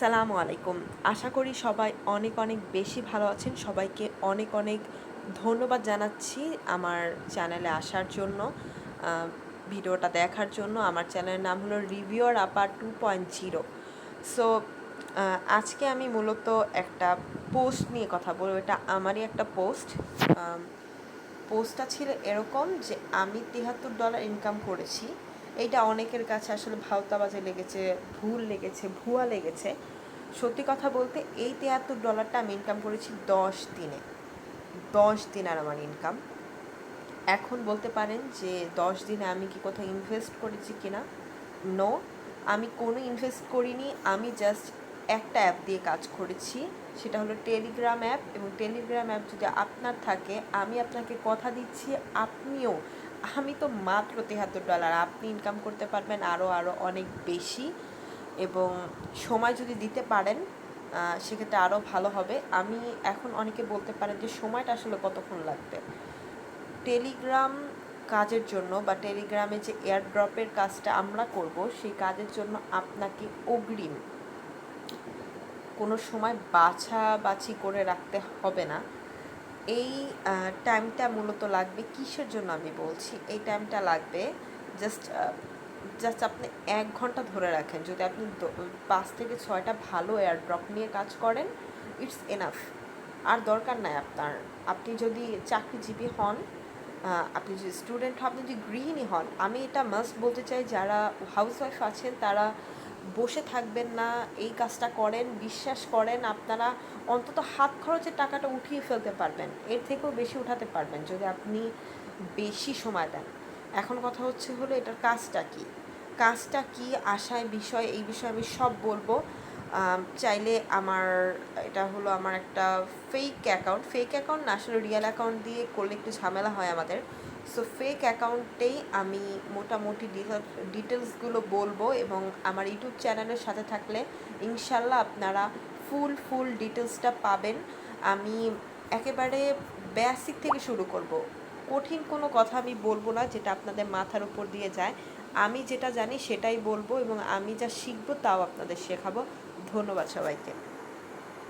সালামু আলাইকুম। আশা করি সবাই অনেক অনেক বেশি ভালো আছেন। সবাইকে অনেক অনেক ধন্যবাদ জানাচ্ছি আমার চ্যানেলে আসার জন্য, ভিডিওটা দেখার জন্য। আমার চ্যানেলের নাম হলো রিভিউয়ার আপা 2.0। সো আজকে আমি মূলত একটা পোস্ট নিয়ে কথা বলবো। এটা আমারই একটা পোস্ট। পোস্টটা ছিল এরকম যে আমি $73 ইনকাম করেছি। এইটা অনেকের কাছে আসলে ভাওতাবাজে লেগেছে, ভুল লেগেছে, ভুয়া লেগেছে। সত্যি কথা বলতে এই $73টা আমি ইনকাম করেছি 10 দিনে। 10 দিন আর আমার ইনকাম। এখন বলতে পারেন যে 10 দিনে আমি কি কোথাও ইনভেস্ট করেছি কিনা? নো, আমি কোনো ইনভেস্ট করিনি। আমি জাস্ট একটা অ্যাপ দিয়ে কাজ করেছি, সেটা হলো টেলিগ্রাম অ্যাপ। এবং টেলিগ্রাম অ্যাপ যদি আপনার থাকে, আমি আপনাকে কথা দিচ্ছি আপনিও, আমি তো মাত্র $73, আপনি ইনকাম করতে পারবেন আরও আরও অনেক বেশি। এবং সময় যদি দিতে পারেন সেক্ষেত্রে আরও ভালো হবে। আমি এখন অনেকে বলতে পারেন যে সময়টা আসলে কতক্ষণ লাগবে। টেলিগ্রাম কাজের জন্য বা টেলিগ্রামে যে এয়ারড্রপের কাজটা আমরা করব, সেই কাজের জন্য আপনাকে অগ্রিম কোনো সময় বাছাবাছি করে রাখতে হবে না। এই টাইমটা মূলত লাগবে কিসের জন্য আমি বলছি। এই টাইমটা লাগবে জাস্ট জাস্ট আপনি 1 ঘন্টা ধরে রাখেন। যদি আপনি 5 থেকে 6টা ভালো এয়ারড্রপ নিয়ে কাজ করেন, ইটস এনাফ। আর দরকার নাই আপনার। আপনি যদি চাকরিজীবী হন, আপনি যদি স্টুডেন্ট হন, আপনি যদি গৃহিণী হন, আমি এটা মাস্ট বলতে চাই, যারা হাউসওয়াইফ আছেন তারা বসে থাকবেন না, এই কাজটা করেন। বিশ্বাস করেন, আপনারা অন্তত হাত খরচের টাকাটা উঠিয়ে ফেলতে পারবেন, এর থেকেও বেশি উঠাতে পারবেন যদি আপনি বেশি সময় দেন। এখন কথা হচ্ছে হলো এটার কাজটা কি, আশায় বিষয়, এই বিষয়ে আমি সব বলবো। চাইলে এটা হলো আমার একটা ফেক অ্যাকাউন্ট না, আসলে রিয়েল অ্যাকাউন্ট দিয়ে করলে একটু ঝামেলা হয় আমাদের। সো ফেক অ্যাকাউন্টেই আমি মোটামুটি ডিটেলসগুলো বলবো। এবং আমার ইউটিউব চ্যানেলের সাথে থাকলে ইনশাল্লাহ আপনারা ফুল ডিটেলসটা পাবেন। আমি একেবারে বেসিক থেকে শুরু করব। কঠিন কোনো কথা আমি বলবো না যেটা আপনাদের মাথার উপর দিয়ে যায়। আমি যেটা জানি সেটাই বলবো, এবং আমি যা শিখবো তাও আপনাদের শেখাবো। ধন্যবাদ সবাইকে।